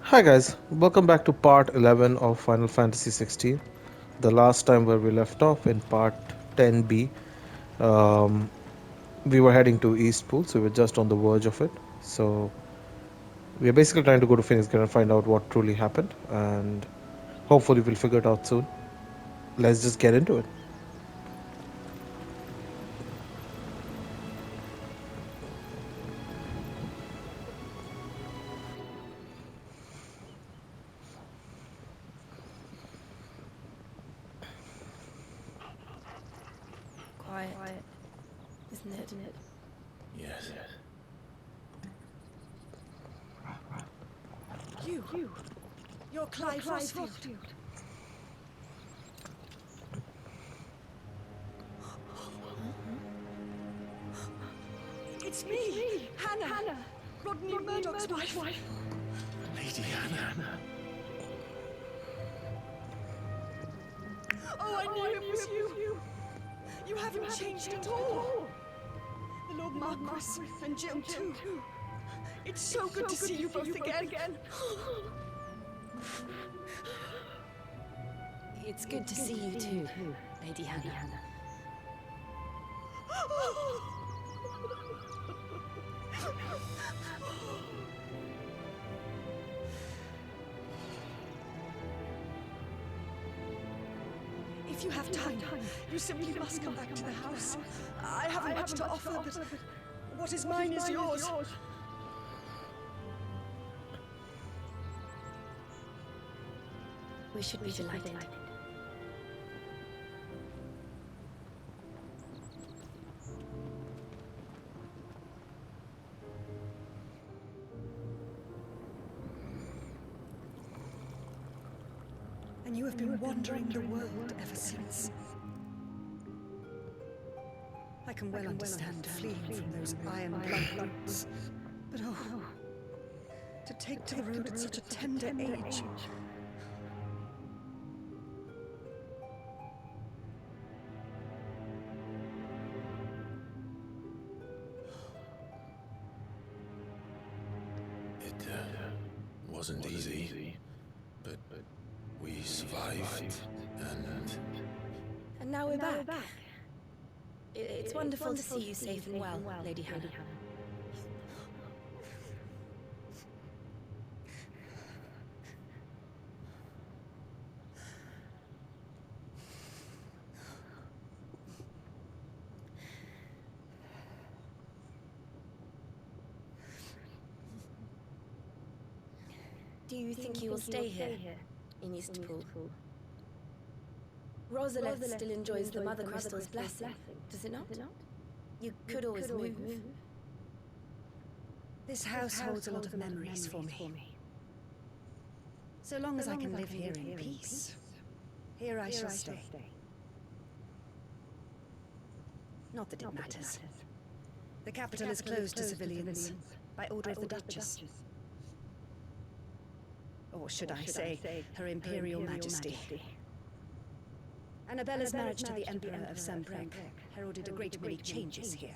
Hi guys, welcome back to part 11 of Final Fantasy 16. The last time where we left off in part 10b, um, we were heading to Eastpool, so we were just on the verge of it. So we are basically trying to go to Phoenix Gate and find out what truly happened, and hopefully we'll figure it out soon. Let's just get into it. Quiet, isn't it? Yes. You're Clive Frostfield. It's me, Hannah. Rodney Murdoch's wife. Lady Hannah. Oh, I knew it was you. You haven't changed at all. The Lord Marquis and Jill too. It's so good to see you both again. It's good to see you too, Lady Hannah. If you have time, you simply must come back to the house. I haven't much to offer, but what is mine is yours. We should be delighted. And you have been wandering the world ever since. I can well understand fleeing from those iron blood roots. But oh, to take to the road at such a tender age. It wasn't easy, but we survived, and And now we're back. It's wonderful to see you safe and well, Lady Hannah. Do you think you will stay here, in Eastpool? Rosalette still enjoys the Mother Crystal's blessing, does it not? You could always move. This house holds a lot of memories for me. So long as I can live here in peace, here I shall stay. Not that it matters. The capital is closed to civilians by order of the Duchess. Or should I say, Her Imperial Majesty. Annabella's marriage to the Emperor of Samprek heralded a great many changes here.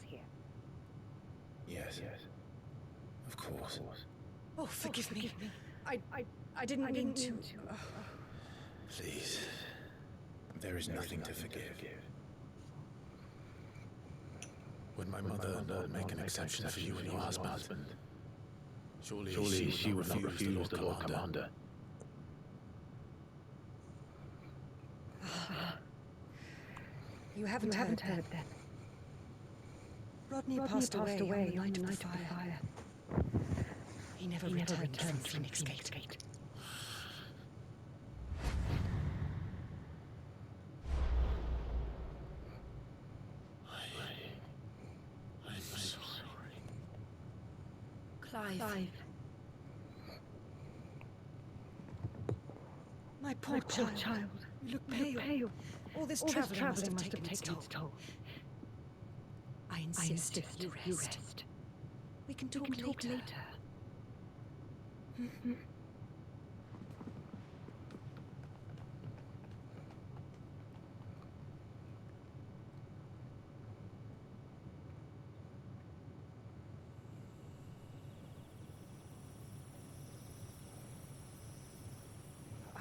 yes, of course. Oh, forgive me. I didn't mean to. Please, there is nothing to forgive. Would my mother not make an exception for you and your husband? Surely she would not refuse the Lord Commander. You haven't heard then. Rodney passed away on the night of the fire. He never returned from Phoenix Gate. I'm sorry. Clive. My poor child. You look pale. All this traveling must have taken its toll. I insist you rest. We can talk later.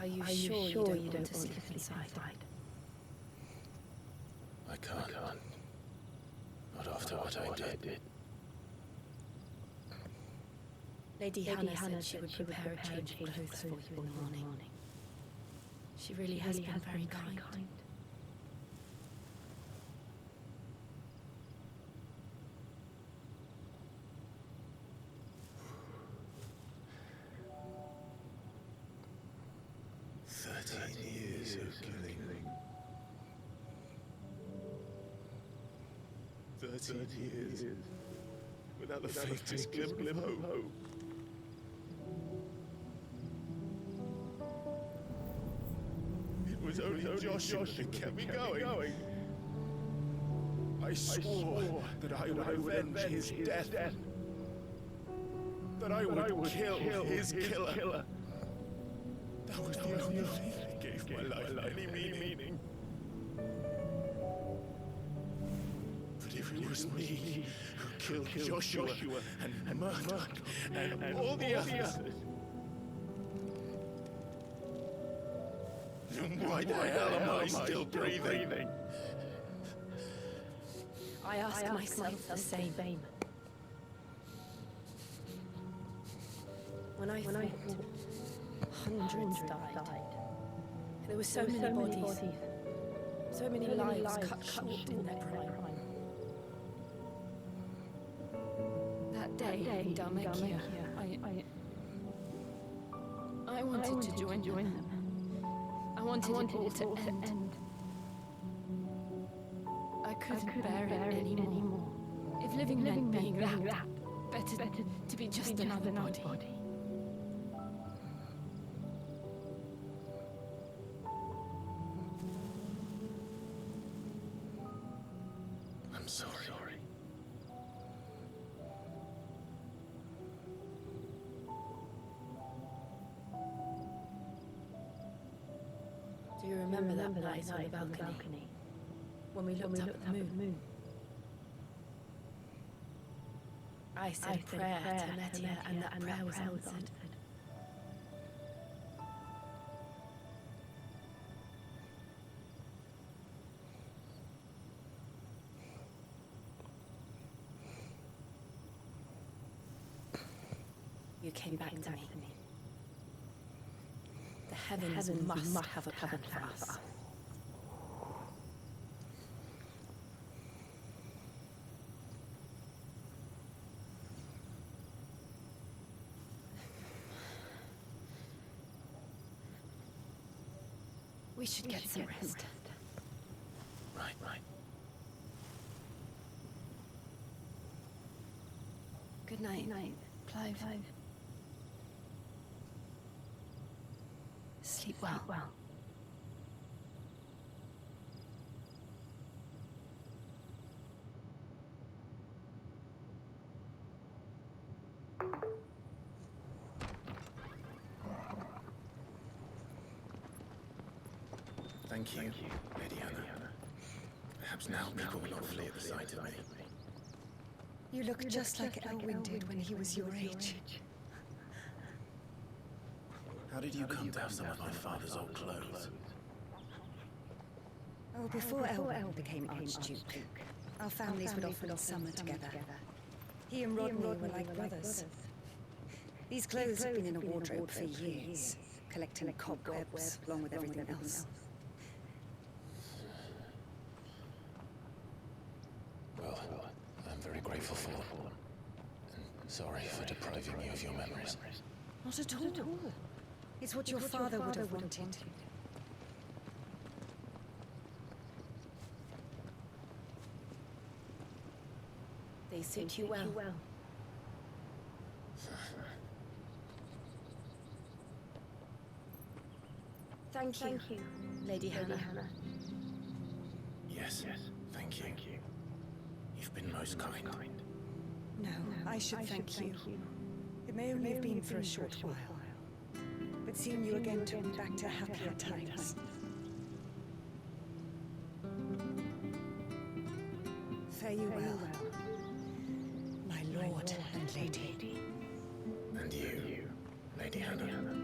you sure you don't want to sleep inside? I can't. Not after what I did. Lady Hannah said she would prepare a change of clothes for you in the morning. She really has been very kind. 13 years of killing. 13 years without the faintest glimmer of hope. It was only Joshua that kept me going. I swore that I would avenge his death. That I would kill his killer. That was the only thing that gave my life any meaning. But if it was me who killed Joshua and Murdoch and all the others, then why the hell am I still breathing? I ask myself the same. When I thought hundreds died, there were so many bodies, so many lives cut short in their prime. That day in Dalmatia, I wanted to join them. I wanted it all to end. I couldn't bear it anymore. If living meant being that, better to be just another body. I'm sorry. Do you remember that night on the balcony? When we looked up at the moon? I said prayer to Metia, and that prayer was answered. You came back to me. The heavens must have a plan for us. We should get some rest. Right. Good night, Clive. Sleep well. Thank you, Lady Hannah. Perhaps now people will not flee at the sight of me. You look just like Elwyn did when he was your age. How did you come to have some of my father's old clothes? Oh, before Elwyn became Archduke, our families would often summer together. He and Rodney were like brothers. These clothes have been in a wardrobe for years, collecting cobwebs along with everything else. Well, I'm very grateful for them. And sorry for depriving you of your memories. Not at all. It's what your father would have wanted. They suit you well. Thank you, Lady Hannah. Yes, thank you. You've been most kind. No, I should thank you. It may only have been for a short while, but seeing you again took me back to happier times. Fare you well, my lord and lady. And you, Lady Hannah.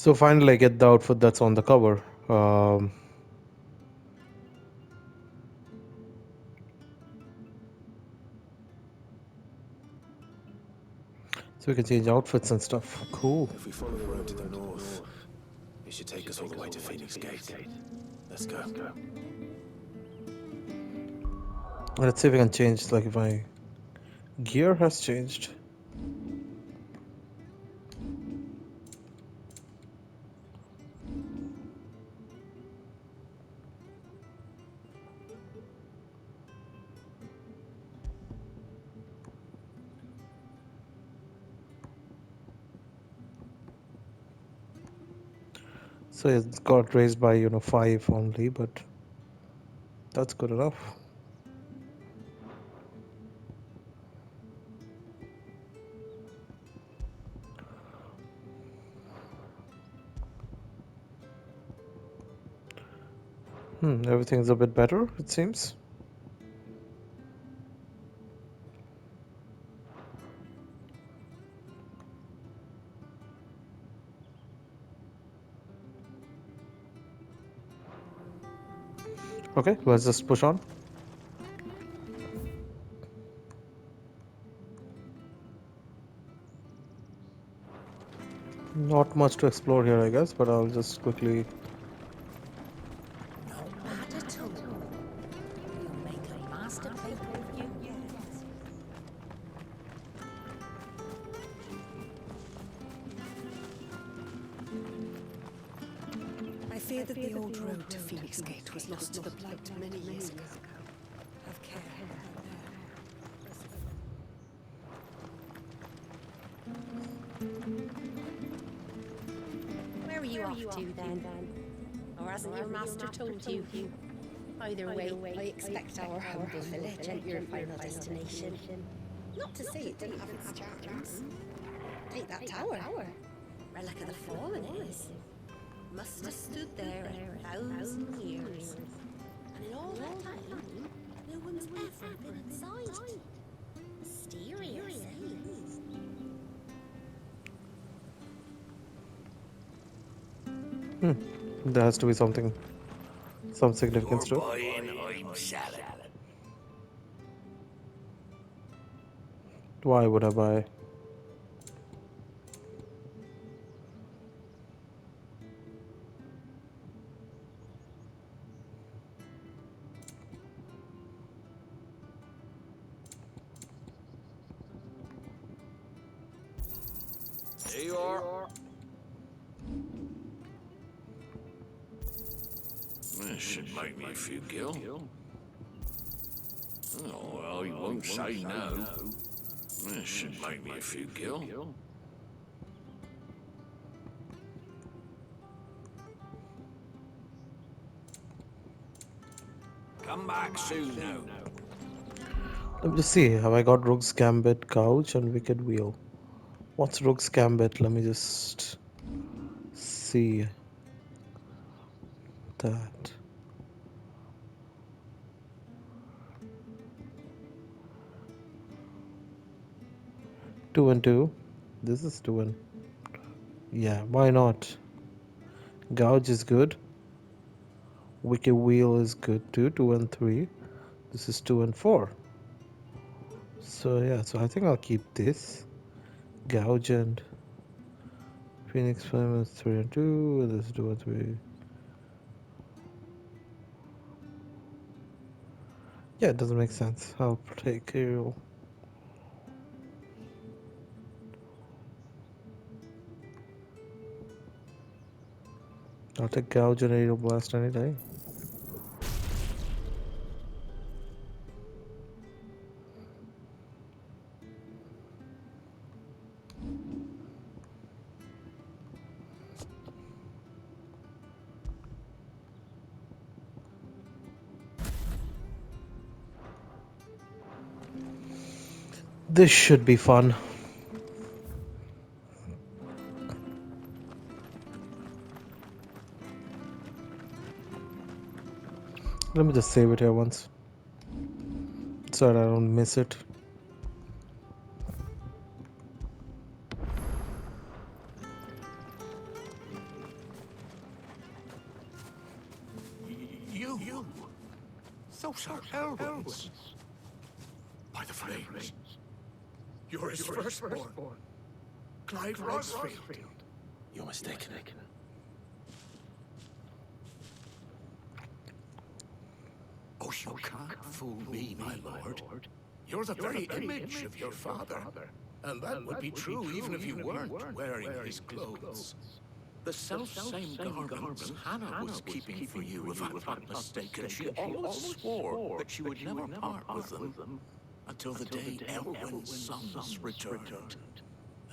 So finally I get the outfit that's on the cover. Um, so we can change outfits and stuff. Cool. If we follow the road to the north, it should take us all the way to Phoenix Gate. Let's go. Let's see if we can change, like if my gear has changed. So it's got raised by 5 only, but that's good enough. Everything's a bit better, it seems. Okay, let's just push on. Not much to explore here, I guess, but I'll just quickly. Not bad at all. We'll make a masterpiece of you yet. I fear that the old road to Phoenix Gate was lost to the Blight many years ago. Have care. Where are you off to then? Or hasn't your master told you? Either way, I expect our humble village at your final destination. Not to say it didn't have its charms. Take that tower. Relic of the Fallen it is. Must have stood there a 1,000 years. And in all that time, no one's ever been inside. Mysterious, There has to be some significance to it. Why would I buy? There you are. This should make me a few gil. Oh, well, you won't say no. This should make me a few gil. Come back soon now. Let me just see. Have I got Rook's Gambit, Couch, and Wicked Wheel? What's Rook's Gambit? Let me just see that. Two and two. This is two and yeah. Why not? Gouge is good. Wicked Wheel is good too. 2 and 3. This is 2 and 4. So yeah. So I think I'll keep this. Gouge and Phoenix Flame is 3 and 2. This is 2 and 3. Yeah, it doesn't make sense. I'll take you. I'll take Gouge and Aerial Blast any day. This should be fun. Let me just save it here once so that I don't miss it. You! Those are Elwyn's. By the flames. You're his firstborn. Clyde Rosfield. You're mistaken. Oh, you can't fool me, my lord. You're the very image of your father. And that would be true even if you weren't wearing his clothes. The self-same garments Hannah was keeping for you, if I'm not mistaken. She always swore that she would never part with them until the day Elwyn's sons returned.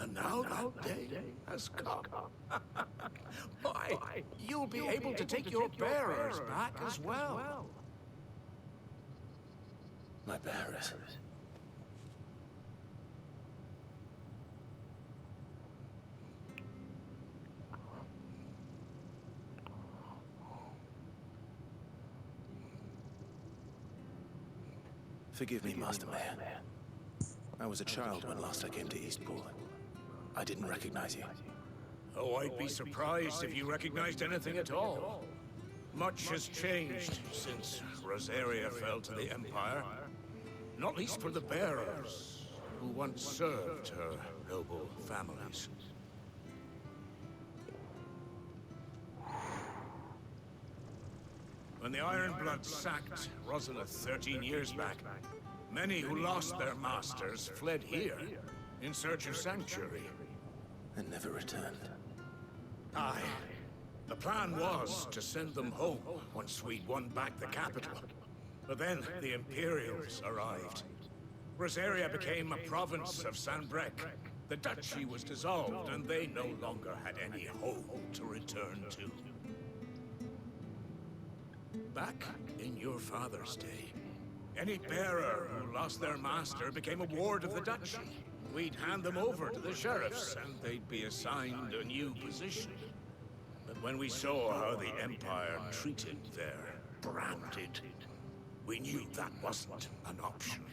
And now that day has come. Why, you'll be able to take your bearers back as well. My bearers. Forgive me, Master Mayor. I was a child when last I came to Eastpool. I didn't recognize you. Oh, I'd be surprised if you recognized anything at all. Much has changed since Rosaria fell to the Empire. Not least for the bearers, who once served her noble families. When the Ironbloods sacked Rosalith 13 years back, many who lost their masters fled here in search of sanctuary. And never returned. Aye. The plan was to send them home once we'd won back the capital. But then the Imperials arrived. Rosaria became a province of Sanbrec. The duchy was dissolved, and they no longer had any home to return to. Back in your father's day, any bearer who lost their master became a ward of the duchy. We'd hand them over to the sheriffs, and they'd be assigned a new position. But when we saw how the Empire treated their branded, we knew that wasn't an option.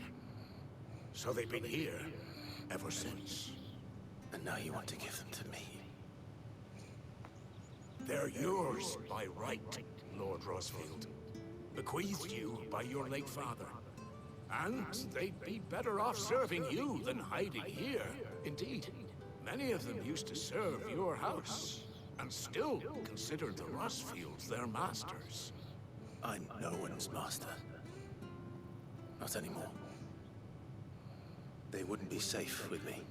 So they've been here ever since. And now you want to give them to me. They're yours by right, Lord Rosfield. Bequeathed you by your late father. And they'd be better off serving you than hiding here. Indeed, many of them used to serve your house, and still considered the Rosfields their masters. I'm no one's master. Not anymore. They wouldn't be safe with me.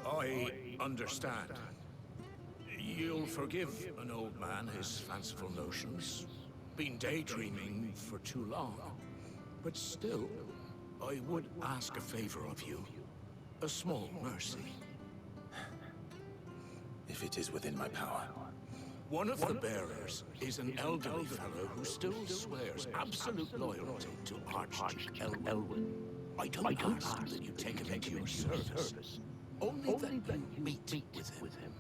I understand. You'll forgive an old man his fanciful notions. Been daydreaming for too long. But still, I would ask a favor of you. A small mercy. If it is within my power. One of the bearers is an elderly fellow who still swears absolute loyalty to Archduke Elwyn. I don't ask that you take him into your service. Only that you meet with him.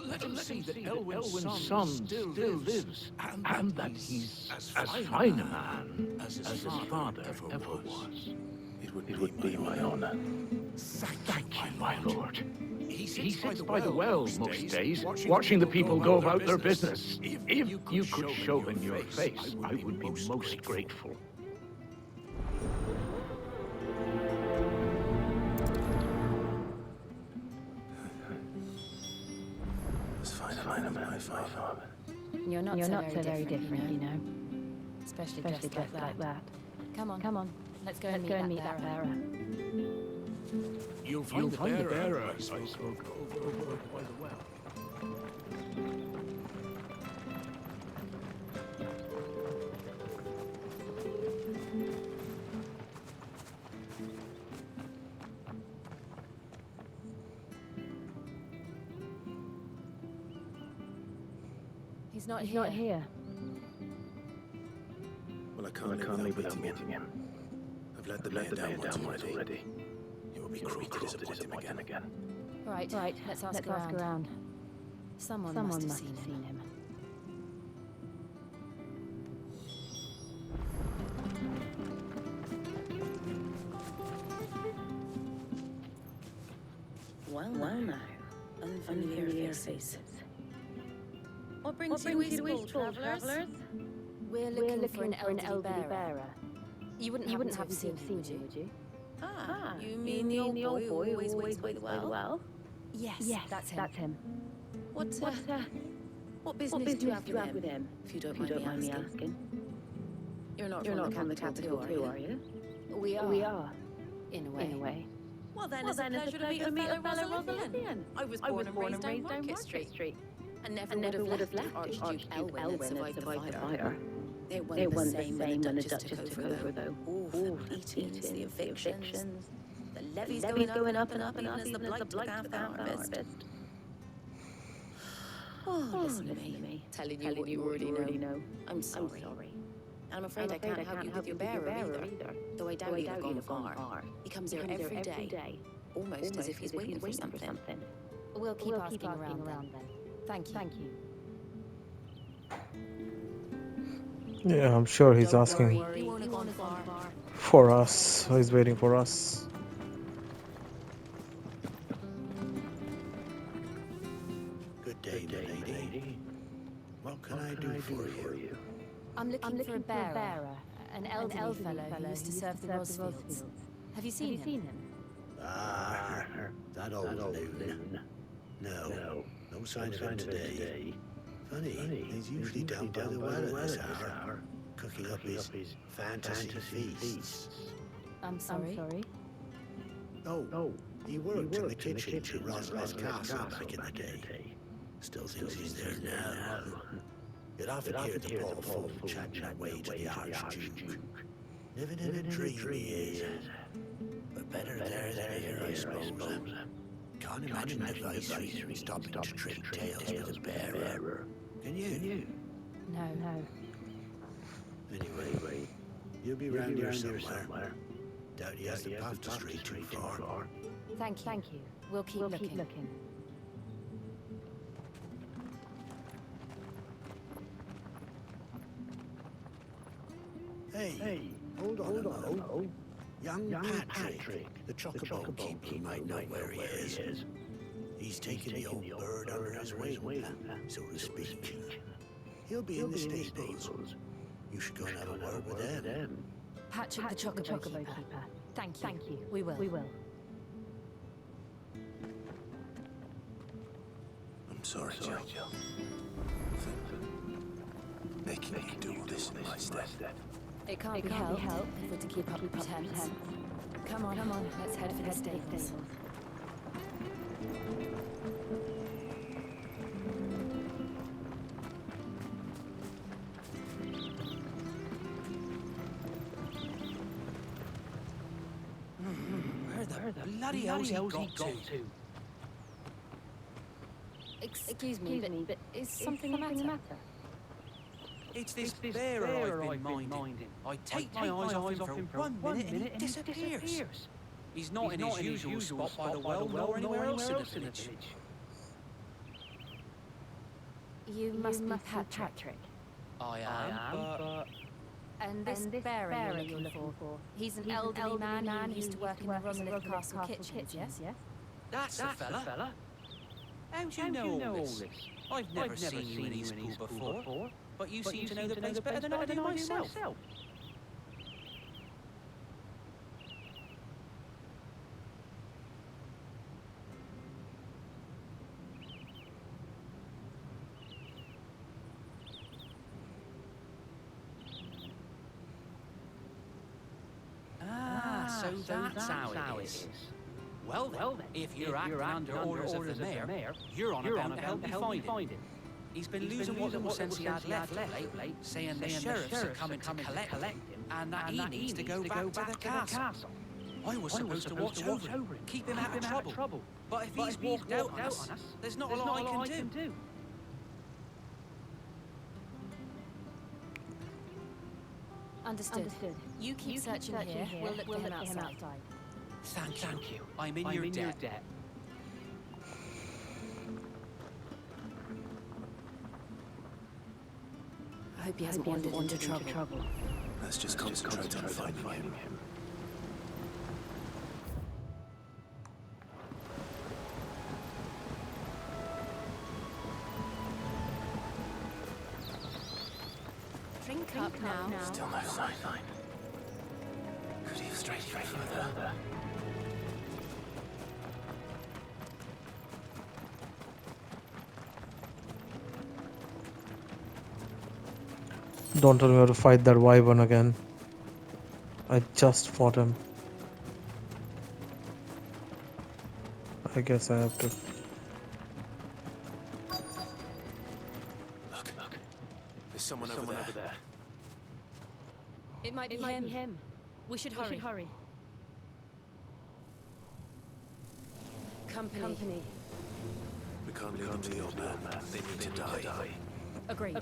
Let him see that Elwyn's son still lives, and that he's as fine a man as his father ever was. It would be my honor. Thank you, my lord. He sits by the well most days, watching the people go about their business. If you could show him your face, I would be most grateful. As fine a man as my father. You're not so very different, you know. Especially dressed like that. Come on. Let's go and meet that bearer. You'll find the bearer I spoke over by the well. He's not here. Well, I can't leave without meeting him. I've let the mayor down once already. It would be cruel to disappoint him again. Right. Let's ask around. Someone must have seen him. Well now, unfamiliar faces. What brings you to Eastpool, travellers? We're looking for an elderly bearer. You wouldn't happen to have seen him, would you? Ah, you mean the old boy who always waits by the well? Yes, that's him. What business do you have with him? If you don't mind me asking. You're not from the capital too, are you? We are. In a way. Well then, it's a pleasure to meet a fellow Rosalidian. I was born and raised down Market Street. And never would have left if Archduke Elwyn had survived the fire. They weren't the same when the Duchess took over, though. Oh, the beatings, the evictions, the levies going up and up, even as the blight took half the harvest. Oh, listen to me. Telling you what you already know. I'm sorry. I'm afraid I can't help you with your bearer either. Though I doubt you'd have gone far. He comes here every day, almost as if he's waiting for something. We'll keep asking around then. Thank you. Yeah, I'm sure he's Don't asking worry, he won't have gone far. for us. He's waiting for us. Good day, lady. What can I do for you? I'm looking for a bearer, an elderly fellow who used to serve the Rosfields. Have you seen him? Ah, that old loon. No sign of him today. Funny, he's usually down by the well at this hour, cooking up his fantasy feasts. I'm sorry? Oh, he worked in the kitchen to Rosalind's castle back in the day. Still thinks he's there now. You'd often hear the broad folk chatting away to the Archduke. Living in a dream he is. But better there than here, I suppose. Can't imagine the viceroy stopping to trade tales with a bearer. Can you? No. Anyway, you'll be round here somewhere. Doubt he has the path to stray too far. Thank you. We'll keep looking. Hey, hold on. Young Patrick, the chocobo keeper, might know where he is. He's taken the old bird under his wing, so to speak. He'll be in the stables. You should go and have a word with them. Patrick the Chocobo Keeper. Thank you. We will. I'm sorry, Jill. Making you do all this in my stead. It can't be helped if we're to keep up the pretense. Come on, let's head for the stables. Where the bloody hell's he got to? Excuse me, but is something the matter? It's this bearer I've been minding. I take my eyes off him for 1 minute and he disappears. He's not in his usual spot by the well nor anywhere else in the village. You must be Patrick. I am, but... And this bearer you're looking for, he's an elderly man who used to work in the Rosalind Castle kitchens, yes? That's the fella. How do you know all this? I've never seen you in Eastpool before, but you seem to know the place better than I do myself. So that's how it is. Well then, if you're acting under orders of the mayor, you're on account to help me find him. He's been losing what little sense he had left lately, saying the sheriffs are coming to collect him, and that he needs to go back to the castle. I was supposed to watch over him, keep him out of trouble. But if he's walked out on us, there's not a lot I can do. Understood. You keep searching here. We'll look for him outside. Thank you. I'm in your debt. I hope he hasn't wandered into trouble. Let's just concentrate on finding him. up now. Still no sign. Could he have strayed further? Don't tell me how to fight that wyvern again. I just fought him. I guess I have to. Look. There's someone over there. It might be him. We should hurry. Company. We can't leave them to the old man. They need to die. Agreed.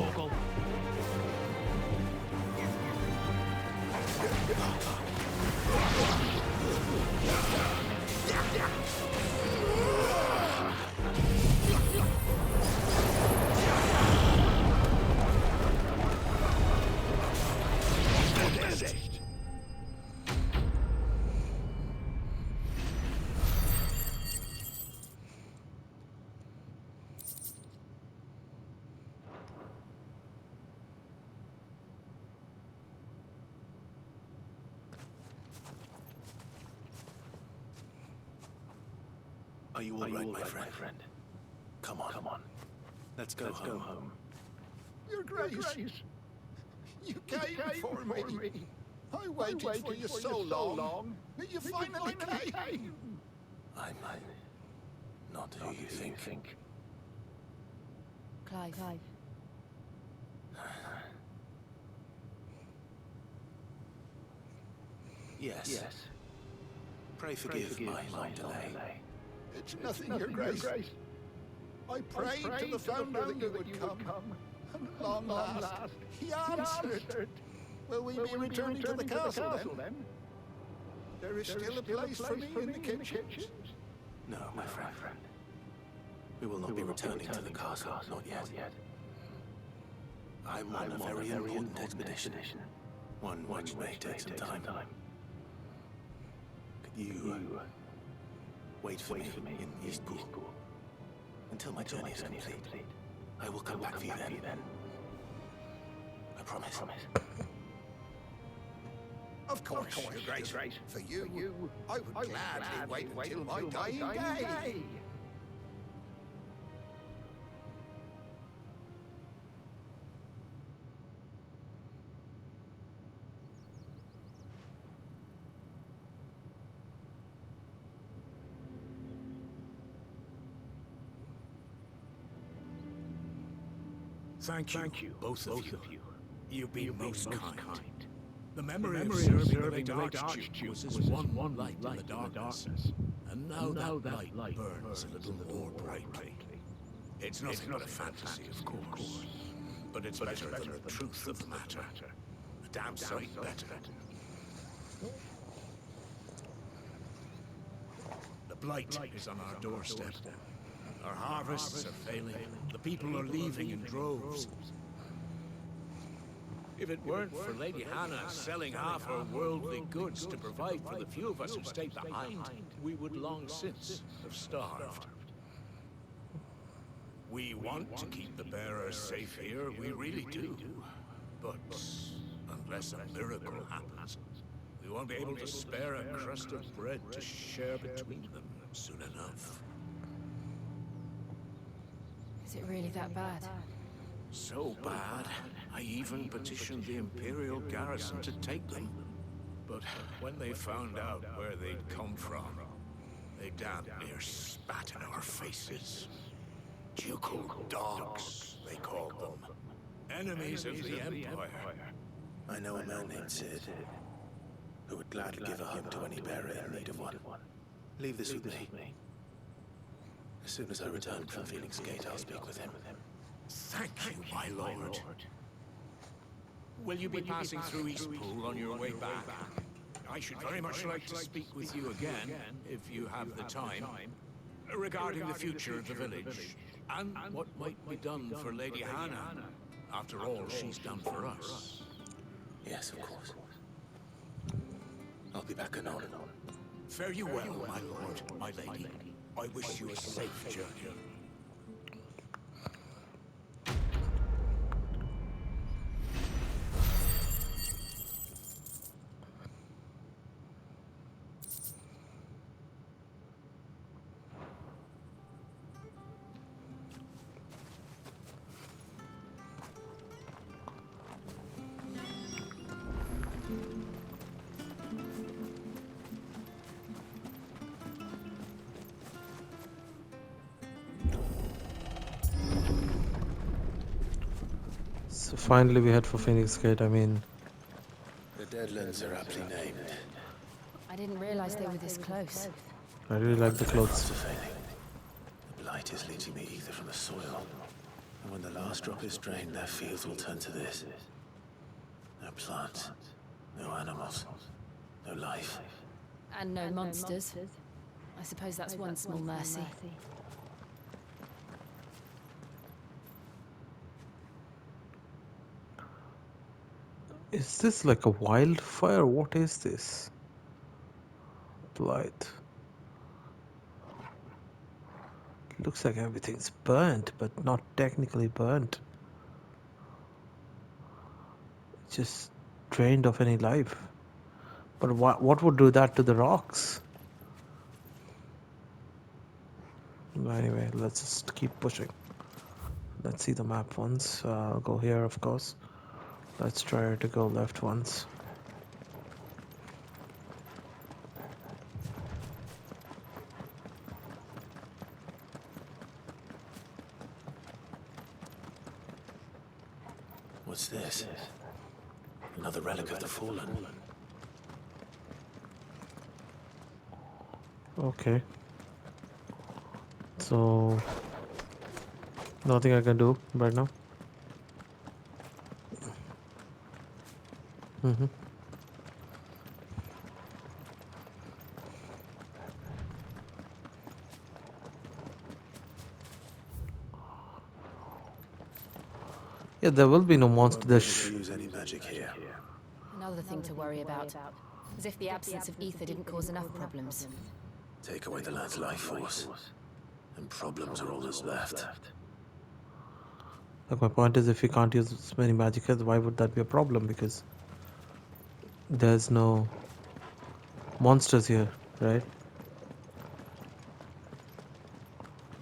Go. Are you all right, my friend? Come on. Let's go home. Your Grace, you came for me. I waited for you so long, but you finally came. I'm not who you think. Clive. Yes. Pray forgive my long delay. It's nothing, Your Grace. I prayed to the Founder that you would come, and at long last, he answered. Will we be returning to the castle then? There is still a place for me in the kitchen. No, my friend. We will not be returning to the castle, not yet. I'm on a very important expedition. One which may take some time. You wait for me in Eastpool until my journey is complete. I will come back for you then. I promise. Of course, Your Grace. For you, I would gladly wait until my dying day. Thank you, both of you. You've been most kind. The memory of serving the late Archduke was as one light in the darkness. And now that light burns a little more brightly. It's nothing but a fantasy, of course. But it's better than the truth of the matter. A damn sight better. The blight is on our doorstep. Our harvests are failing. The people are leaving in droves. If it weren't for Lady Hannah selling half her worldly goods to provide for the few of us who stayed behind, we would long since have starved. We want to keep the bearers safe here, we really do. But unless a miracle happens, we won't be able to spare a crust of bread to share between them soon enough. Is it really that bad? So bad, I even petitioned the Imperial garrison to take them. But when they found out where they'd come from, they damn near spat in our faces. Ducal dogs, they called them. Enemies of the Empire. I know a man named Sid who would gladly give a home to any bearer in need of one. Leave this with me. As soon as I return from Phoenix Gate, I'll speak with him. Thank you, my lord. Will you be passing through Eastpool on your way back? I should very much like to speak with you again, if you have the time, regarding the future of the village, and what might be done for Lady Hannah. After all, she's done for us. Yes, of course. I'll be back anon. Fare you well, my lord, my lady. I wish you a safe journey. So finally we head for Phoenix Gate. I mean, The Deadlands are aptly named. I didn't realize they were this close. I really like the Their clothes. plants are failing. The blight is leaching the ether from the soil. And when the last drop is drained, their fields will turn to this. No plants, no animals, no life. And no monsters. I suppose that's one small mercy. Is this like a wildfire? What is this? Blight. Looks like everything's burnt, but not technically burnt. Just drained of any life. But what would do that to the rocks? Anyway, let's just keep pushing. Let's see the map once. I'll go here, of course. Let's try to go left once. What's this? Another relic of the fallen. Okay. So nothing I can do right now. Yeah, there will be no monster. Won't be able to use any magic here. Another thing to worry about. As if the absence of ether didn't cause enough problems. Take away the lad's life force, and problems are all that's left. Like, my point is, if you can't use as many magic heads, why would that be a problem? Because there's no monsters here, right?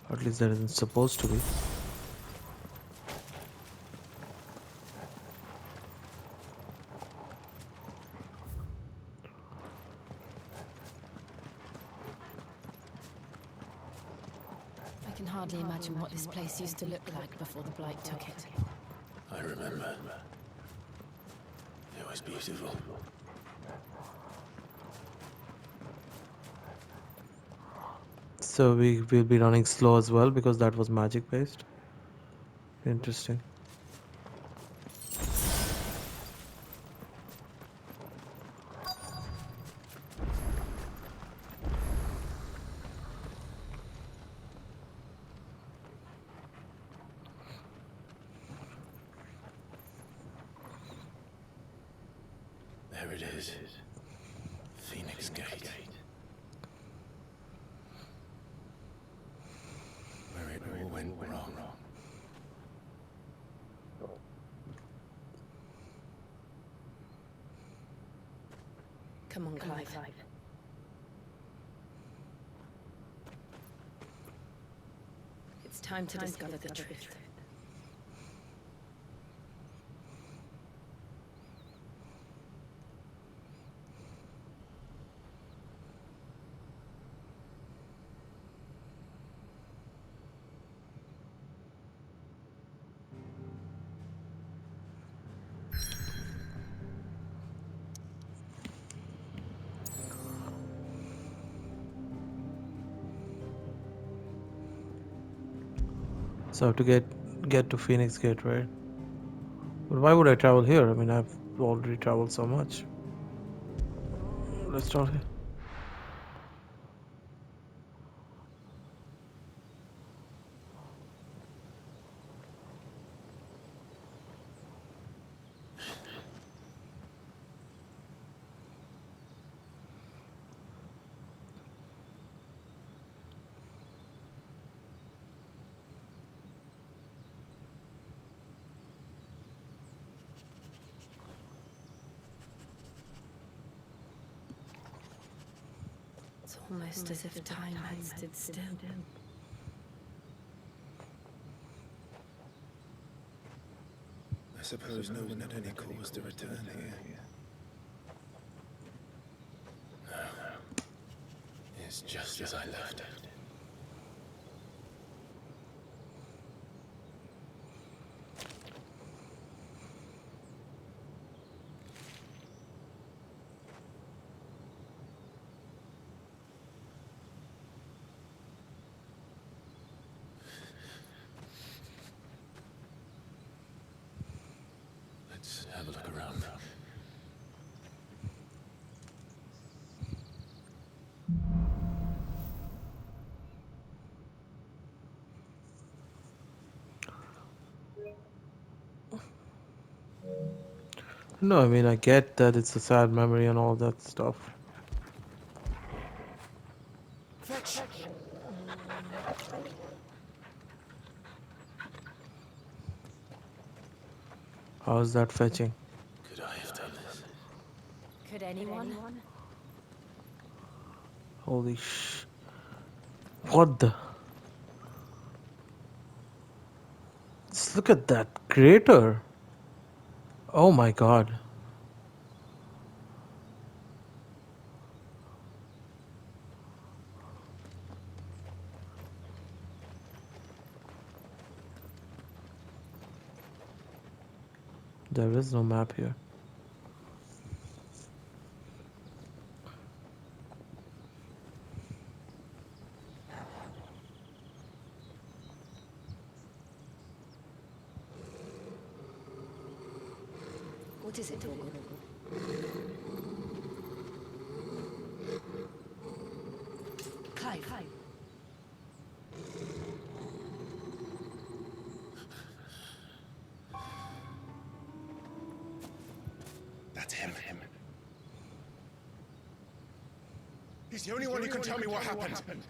At least there isn't supposed to be. I can hardly imagine what this place used to look like before the Blight took it. I remember. It was beautiful. So we will be running slow as well because that was magic based. Interesting. There it is. Phoenix Gate. Where it all went wrong. Come on, Clive. It's time to discover the truth. So I have to get to Phoenix Gate, right? But why would I travel here? I mean, I've already traveled so much. Let's start here. It's almost as if time had stood still. I suppose no one had any cause to return here. No. It's just as I left it. Let's have a look around. No, I mean, I get that it's a sad memory and all that stuff. Fetch! How's that fetching? Could I have done this? Could anyone? Holy sh... What the... Just look at that crater! Oh my god. There is no map here. What is it, Torgal? Clive. That's him. He's the only one who can tell me what happened.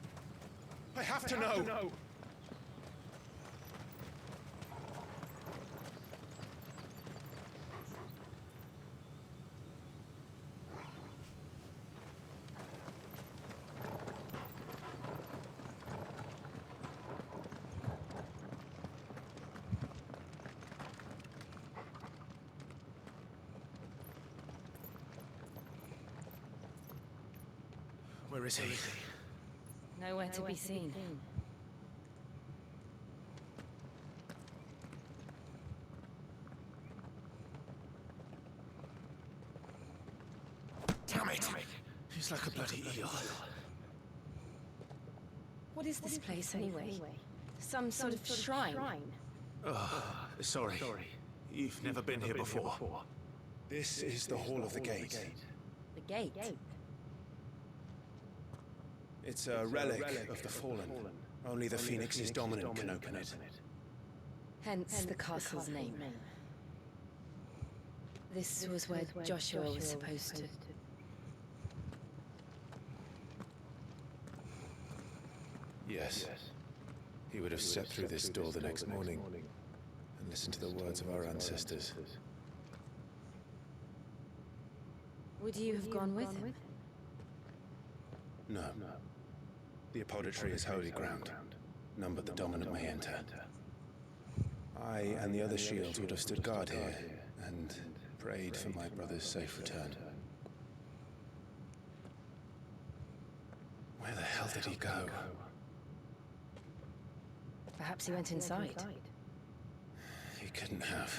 I have to know. Where is he? Nowhere to be seen. Damn it! He's like a bloody eel. What is this place anyway? Some sort of shrine? Sorry. You've never been here before. This is the Hall of the Gate. The gate? It's a relic of the Fallen. Only the Phoenix's dominant can open it. Hence the castle's name. This was where Joshua was supposed to... Yes. He would have stepped through this door the next morning and listened to the words of our ancestors. Would you have gone with him? No. The apodatory is holy ground. None but the dominant may enter. I and the other shields would have stood guard here and prayed for my brother's safe return. Where the hell did he go? Perhaps he went inside. He couldn't have.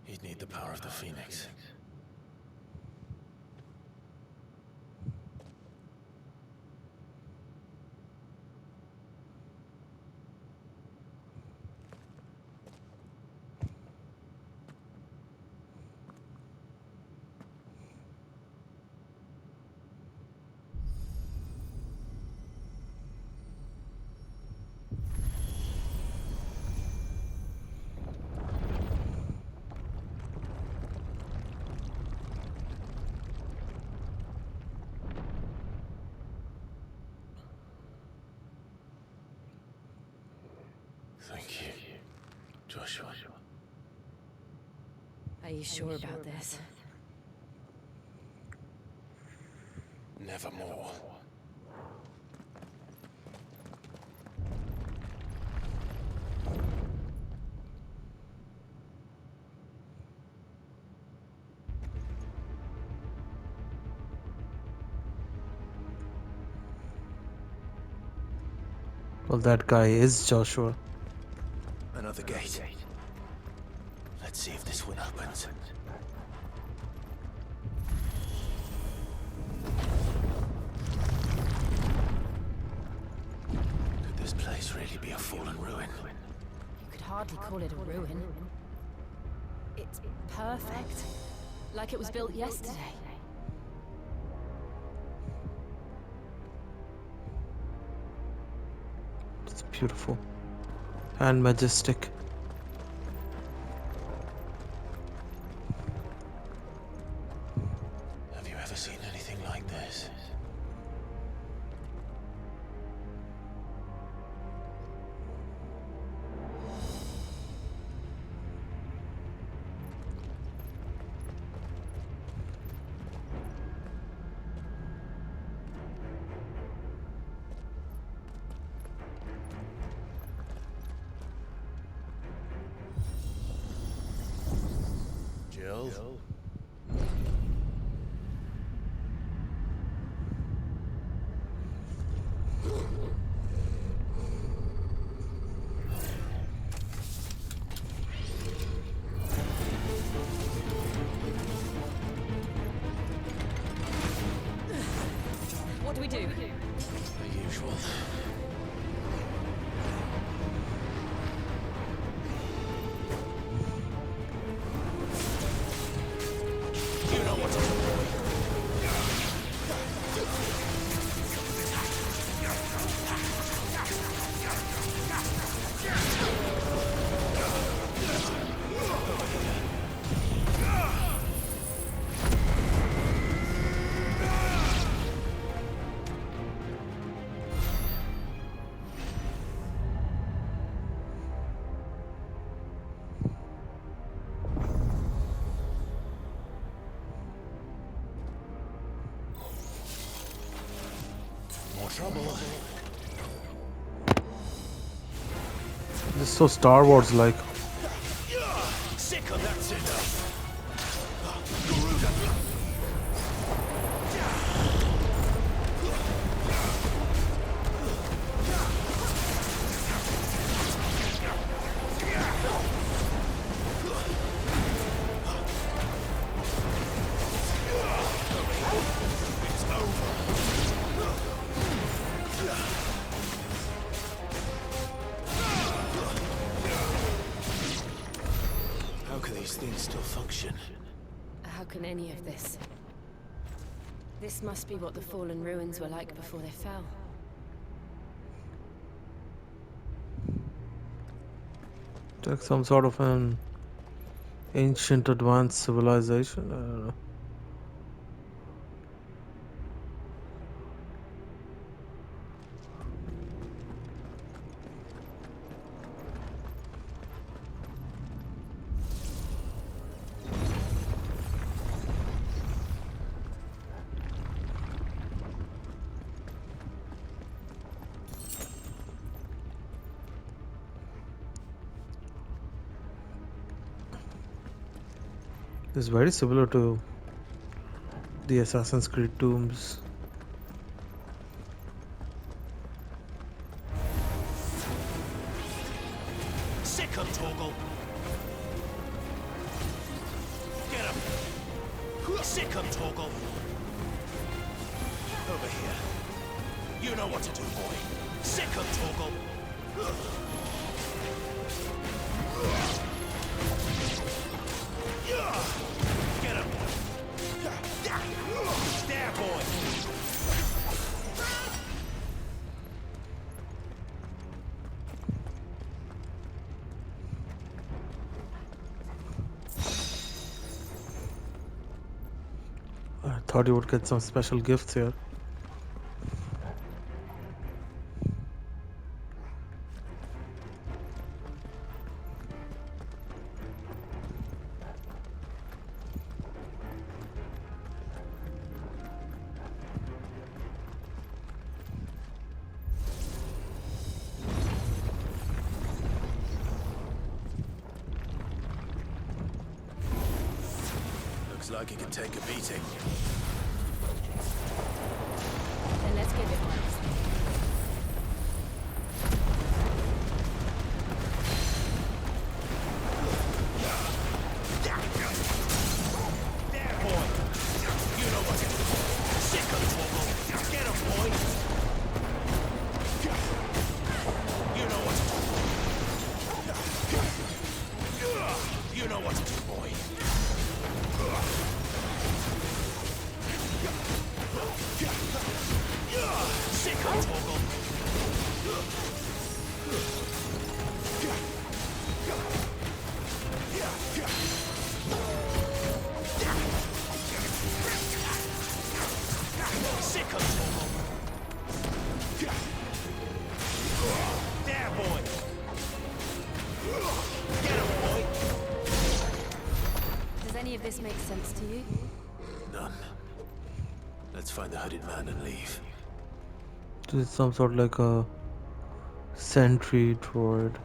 He'd need the power of the Phoenix. Joshua. Are you sure about this? Nevermore. Well, that guy is Joshua. Another gate. Let's see if this one opens. Could this place really be a fallen ruin? You could hardly call it a ruin. It's perfect. Like it was built yesterday. It's beautiful and majestic. Have you ever seen anything like this? Jill? What do we do? The usual. You know what to do. More trouble. This is so Star Wars like. Sick of that's enough. How can these things still function? How can any of this? This must be what the fallen ruins were like before they fell. Like some sort of an ancient advanced civilization. I don't know. It's very similar to the Assassin's Creed tombs. Sick of Torgal. Get him. Sick of Torgal. Over here. You know what to do, boy. Sick of Torgal. Get him. There, boy. I thought you would get some special gifts here. Looks like it could take a beating. Then let's give it one. There, boy! You know what to do. Sick of trouble. Get him, boy! You know what to do. You know what to do, boy. Sick of trouble. Sick of trouble. There, boy. Get him, boy. Does any of this make sense to you? None. Let's find the hooded man and leave. This is some sort of like a sentry droid.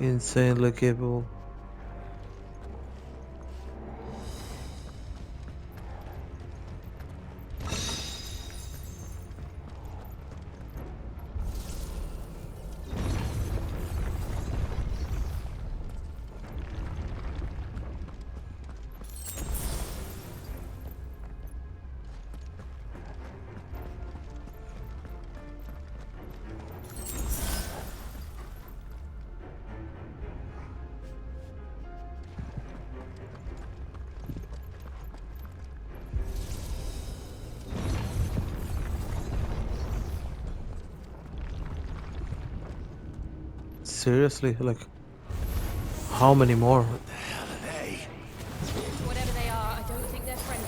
Insanely capable. Seriously, like, how many more? Whatever they are, I don't think they're friendly.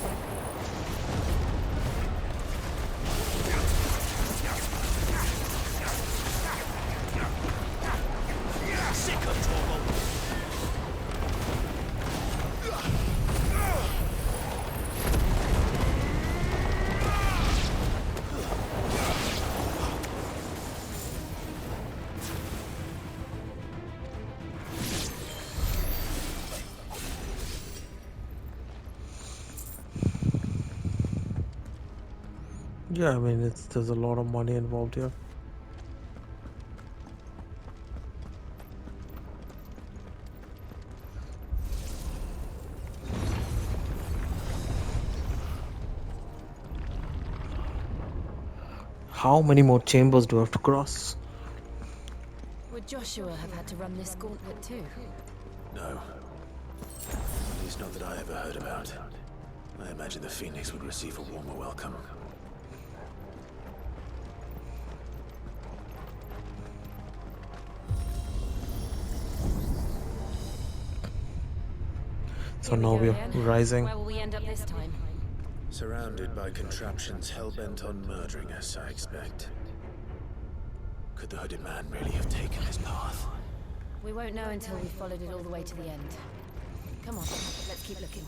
Sick of trouble. Yeah, I mean, there's a lot of money involved here. How many more chambers do I have to cross? Would Joshua have had to run this gauntlet too? No. At least not that I ever heard about. I imagine the Phoenix would receive a warmer welcome. So now we are rising. Where will we end up this time? Surrounded by contraptions hell-bent on murdering us, I expect. Could the hooded man really have taken this path? We won't know until we've followed it all the way to the end. Come on, let's keep looking.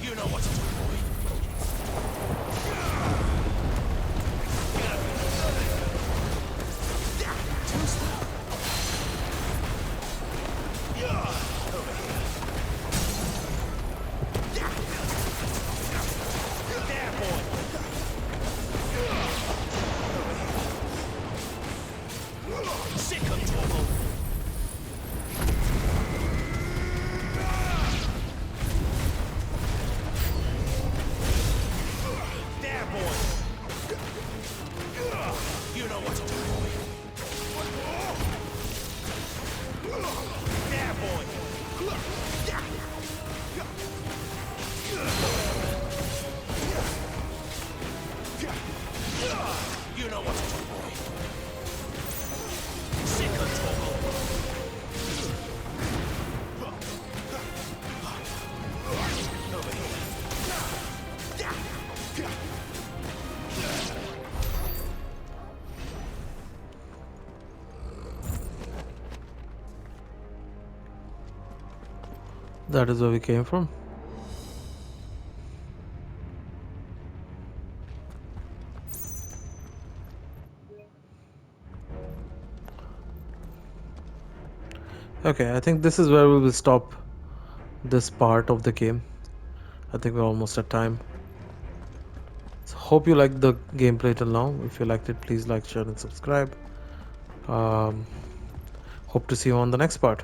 You know what to do, boy. Get up. That is where we came from. Okay, I think this is where we will stop this part of the game. I think we're almost at time. So hope you liked the gameplay till now. If you liked it, please like, share, and subscribe. Um, hope to see you on the next part.